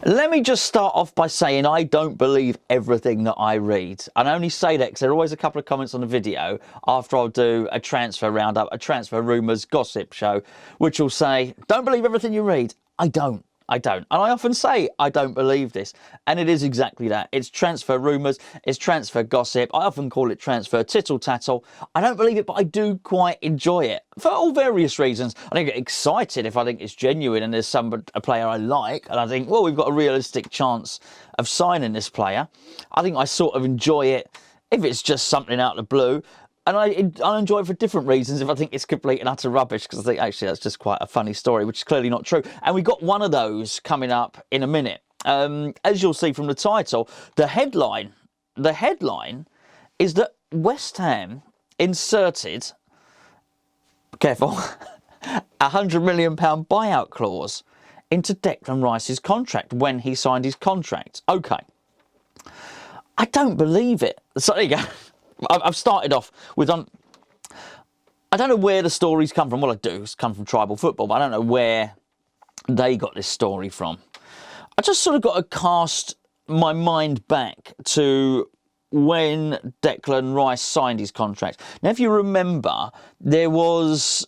Let me just start off by saying I don't believe everything that I read. And I only say that because there are always a couple of comments on the video after I'll do a transfer roundup, a transfer rumours gossip show, which will say, don't believe everything you read. I don't. And I often say, I don't believe this. And it is exactly that. It's transfer rumours, it's transfer gossip. I often call it transfer tittle-tattle. I don't believe it, but I do quite enjoy it for all various reasons. I don't get excited if I think it's genuine and there's a player I like. And I think, well, we've got a realistic chance of signing this player. I think I sort of enjoy it if it's just something out of the blue. And I enjoy it for different reasons if I think it's complete and utter rubbish, because I think actually that's just quite a funny story, which is clearly not true. And we got one of those coming up in a minute. As you'll see from the title, the headline is that West Ham inserted, careful, £100 million buyout clause into Declan Rice's contract when he signed his contract. Okay. I don't believe it. So there you go. I've started off with, I don't know where the stories come from. Well, I do. It's come from tribal football, but I don't know where they got this story from. I just sort of got to cast my mind back to when Declan Rice signed his contract. Now, if you remember, there was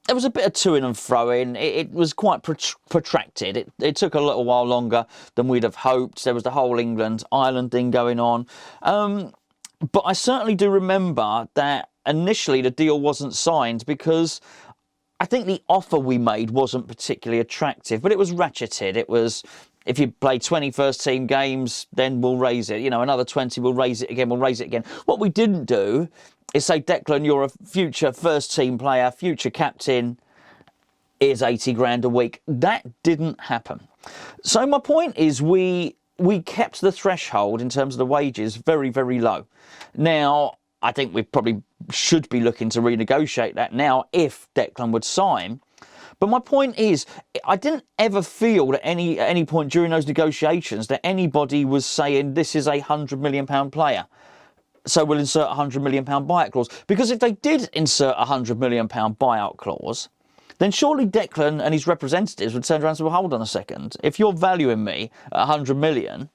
a bit of to-in and fro-in. It was quite protracted. It took a little while longer than we'd have hoped. There was the whole England-Ireland thing going on. But I certainly do remember that initially the deal wasn't signed because I think the offer we made wasn't particularly attractive, but it was ratcheted. It was, if you play 20 first-team games, then we'll raise it. You know, another 20, we'll raise it again, What we didn't do is say, Declan, you're a future first-team player, future captain, here's 80 grand a week. That didn't happen. So my point is we kept the threshold in terms of the wages very, very low. Now, I think we probably should be looking to renegotiate that now if Declan would sign. But my point is, I didn't ever feel at any point during those negotiations that anybody was saying this is a £100 million player, so we'll insert a £100 million buyout clause. Because if they did insert a £100 million buyout clause, then surely Declan and his representatives would turn around and say, well, hold on a second. If you're valuing me at 100 million,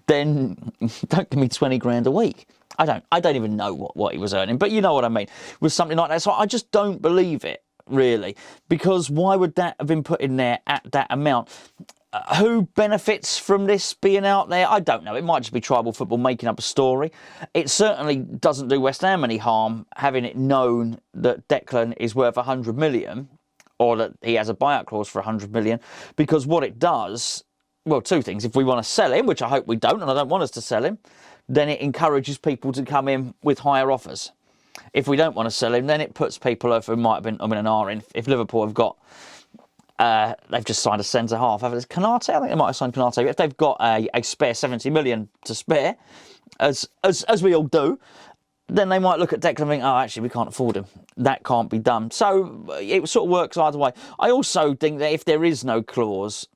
then don't give me 20 grand a week. I don't even know what he was earning, but you know what I mean, with something like that. So I just don't believe it, really, because why would that have been put in there at that amount? Who benefits from this being out there? I don't know. It might just be tribal football making up a story. It certainly doesn't do West Ham any harm having it known that Declan is worth 100 million or that he has a buyout clause for 100 million, because what it does, well, two things. If we want to sell him, which I hope we don't, and I don't want us to sell him, then it encourages people to come in with higher offers. If we don't want to sell him, then it puts people who might have been an R in. If Liverpool have got... they've just signed a centre-half. Canate? I think they might have signed Canate. If they've got a spare 70 million to spare, as we all do, then they might look at Declan and think, oh, actually, we can't afford him. That can't be done. So it sort of works either way. I also think that if there is no clause...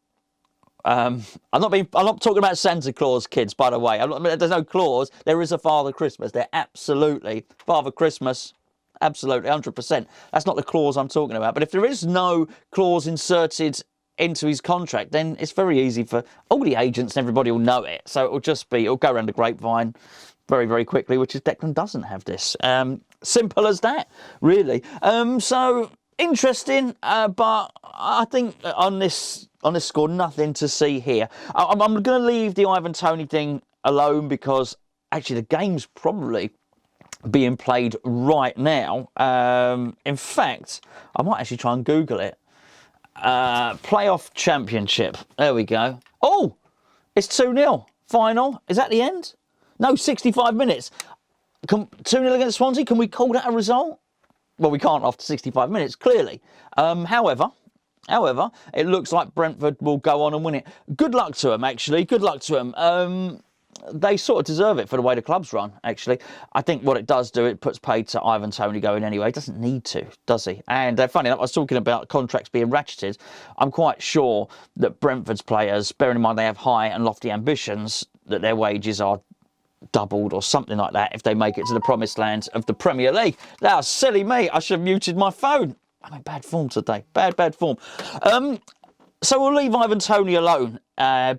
I'm not talking about Santa Claus, kids, by the way. There's no clause. There is a Father Christmas. There absolutely. Father Christmas... Absolutely, 100%. That's not the clause I'm talking about. But if there is no clause inserted into his contract, then it's very easy for all the agents and everybody will know it. So it'll go around the grapevine very, very quickly, which is Declan doesn't have this. Simple as that, really. So interesting, but I think on this score, nothing to see here. I'm going to leave the Ivan Toney thing alone because actually the game's probably being played right now. In fact, I might actually try and Google it. Playoff Championship. There we go. Oh, it's 2-0. Final. Is that the end? No, 65 minutes. 2-0 against Swansea. Can we call that a result? Well, we can't after 65 minutes, clearly. However, it looks like Brentford will go on and win it. Good luck to them, actually. Good luck to them. They sort of deserve it for the way the club's run, actually. I think what it does do, it puts paid to Ivan Toney going anyway. He doesn't need to, does he? And funny enough, I was talking about contracts being ratcheted. I'm quite sure that Brentford's players, bearing in mind they have high and lofty ambitions, that their wages are doubled or something like that if they make it to the promised land of the Premier League. That was silly me. I should have muted my phone. I'm in bad form today. Bad form. So we'll leave Ivan Toney alone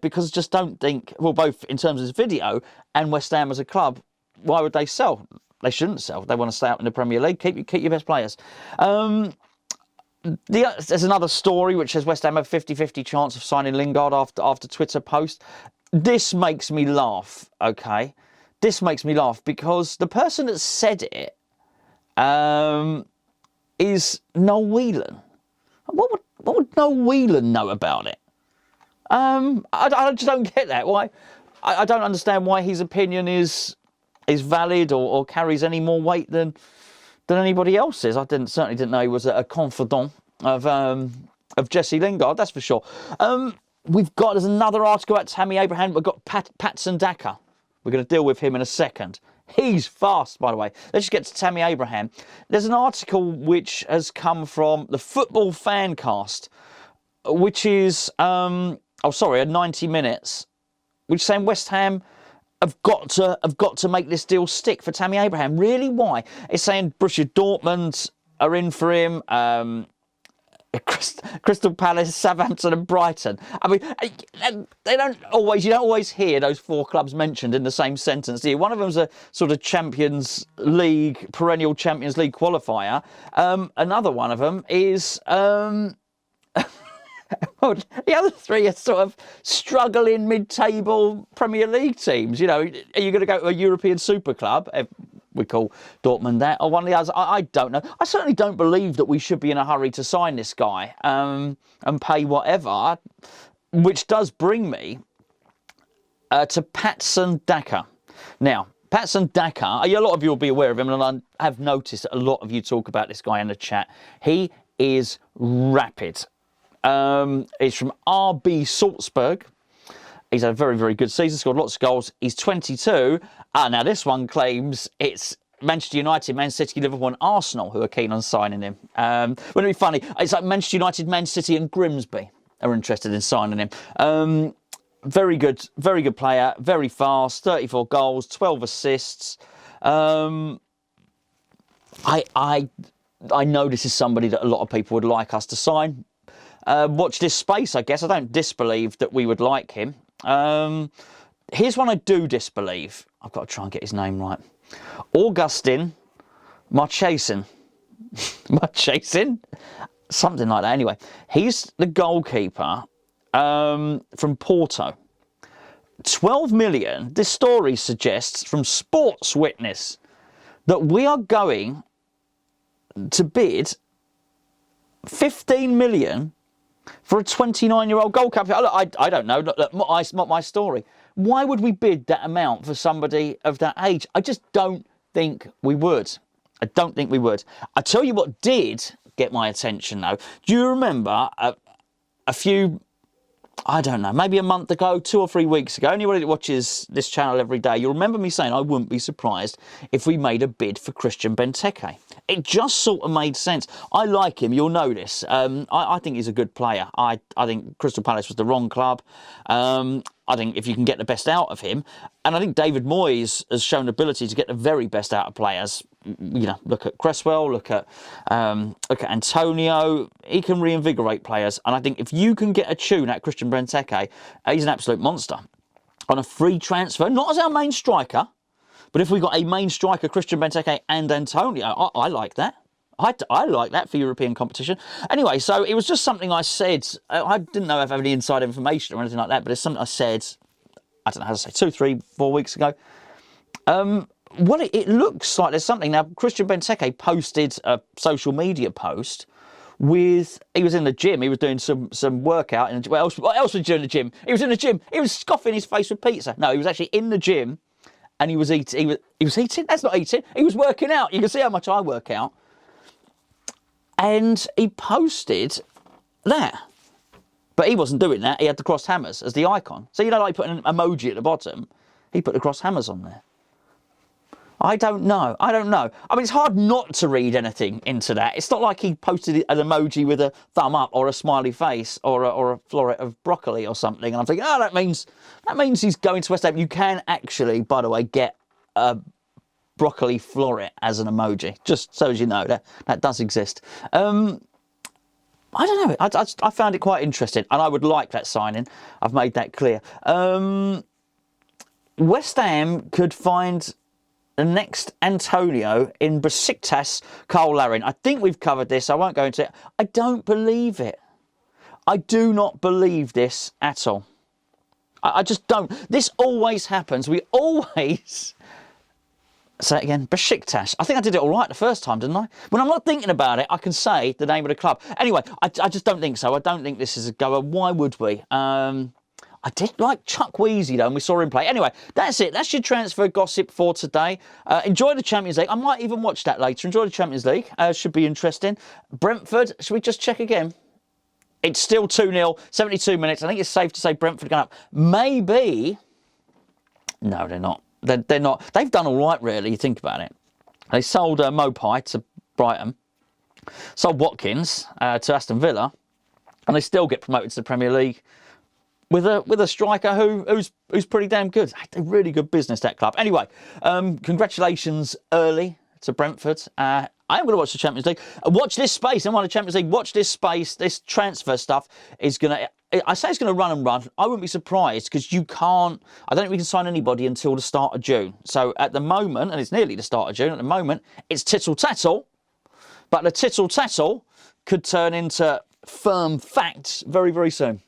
because I just don't think, well, both in terms of this video and West Ham as a club, why would they sell? They shouldn't sell. They want to stay out in the Premier League. Keep your best players. There's another story which says West Ham have 50-50 chance of signing Lingard after Twitter post. This makes me laugh, okay? This makes me laugh because the person that said it is Noel Whelan. What would Noel Whelan know about it? I just don't get that. Why? I don't understand why his opinion is valid or carries any more weight than anybody else's. I certainly didn't know he was a confidant of Jesse Lingard, that's for sure. There's another article about Tammy Abraham. We've got Patson Daka. We're going to deal with him in a second. He's fast, by the way. Let's just get to Tammy Abraham. There's an article which has come from the Football Fancast, which is, a 90 minutes, which is saying West Ham have got to make this deal stick for Tammy Abraham. Really, why? It's saying Borussia Dortmund are in for him. Crystal Palace, Southampton and Brighton. I mean, you don't always hear those four clubs mentioned in the same sentence, do you? One of them's a sort of perennial Champions League qualifier. Another one of them is... the other three are sort of struggling mid-table Premier League teams. You know, are you going to go to a European super club? We call Dortmund that, or one of the others. I don't know. I certainly don't believe that we should be in a hurry to sign this guy and pay whatever, which does bring me to Patson Daka. Now, Patson Daka, a lot of you will be aware of him, and I have noticed that a lot of you talk about this guy in the chat. He is rapid. He's from RB Salzburg. He's had a very, very good season, scored lots of goals. He's 22. Now this one claims it's Manchester United, Man City, Liverpool and Arsenal who are keen on signing him. Wouldn't it be funny? It's like Manchester United, Man City and Grimsby are interested in signing him. Very good player, very fast, 34 goals, 12 assists. I know this is somebody that a lot of people would like us to sign. Watch this space, I guess. I don't disbelieve that we would like him. Here's one I do disbelieve. I've got to try and get his name right. Augustin Marchesin. Marchesin? Something like that. Anyway, he's the goalkeeper from Porto. 12 million. This story suggests from Sports Witness that we are going to bid 15 million for a 29-year-old goalkeeper. I don't know. Look, not my story. Why would we bid that amount for somebody of that age? I just don't think we would. I don't think we would. I tell you what did get my attention, though. Do you remember a few, I don't know, maybe a month ago, 2 or 3 weeks ago, anybody that watches this channel every day, you'll remember me saying I wouldn't be surprised if we made a bid for Christian Benteke. It just sort of made sense. I like him, you'll know this. I think he's a good player. I think Crystal Palace was the wrong club. I think if you can get the best out of him, and I think David Moyes has shown the ability to get the very best out of players. You know, look at Cresswell, look at Antonio. He can reinvigorate players, and I think if you can get a tune at Christian Benteke, he's an absolute monster. On a free transfer, not as our main striker, but if we got a main striker, Christian Benteke and Antonio, I like that. I like that for European competition. Anyway, so it was just something I said. I didn't know if I had any inside information or anything like that, but it's something I said, I don't know how to say, 2, 3, 4 weeks ago. Well, it looks like there's something. Now, Christian Benteke posted a social media post with, he was in the gym, he was doing some workout. What else was he doing in the gym? He was in the gym, he was scoffing his face with pizza. No, he was actually in the gym and he was eating. He was eating? That's not eating. He was working out. You can see how much I work out. And he posted that. But he wasn't doing that. He had the crossed hammers as the icon. So, you know, like putting an emoji at the bottom, he put the crossed hammers on there. I don't know. I mean, it's hard not to read anything into that. It's not like he posted an emoji with a thumb up or a smiley face or a floret of broccoli or something. And I'm thinking, oh, that means he's going to West Ham. You can actually, by the way, get a broccoli floret as an emoji, just so as you know, that does exist. I don't know. I found it quite interesting, and I would like that signing. I've made that clear. West Ham could find the next Antonio in Besiktas Carl Larin. I think we've covered this. I won't go into it. I don't believe it. I do not believe this at all. I just don't. This always happens. We always... Say it again. Besiktas. I think I did it all right the first time, didn't I? When I'm not thinking about it, I can say the name of the club. Anyway, I just don't think so. I don't think this is a goer. Why would we? I did like Chuck Wheezy, though, and we saw him play. Anyway, that's it. That's your transfer gossip for today. Enjoy the Champions League. I might even watch that later. Enjoy the Champions League. Should be interesting. Brentford, should we just check again? It's still 2-0, 72 minutes. I think it's safe to say Brentford going up. Maybe... No, they're not. They're not. They've done all right, really, you think about it. They sold Mopai to Brighton, sold Watkins to Aston Villa, and they still get promoted to the Premier League with a striker who's pretty damn good. A really good business, that club. Anyway, congratulations early to Brentford. I am going to watch the Champions League. Watch this space. I'm on the Champions League. Watch this space. This transfer stuff is going to... I say it's going to run and run. I wouldn't be surprised because you can't... I don't think we can sign anybody until the start of June. So at the moment, and it's nearly the start of June, at the moment, it's tittle-tattle. But the tittle-tattle could turn into firm facts very, very soon.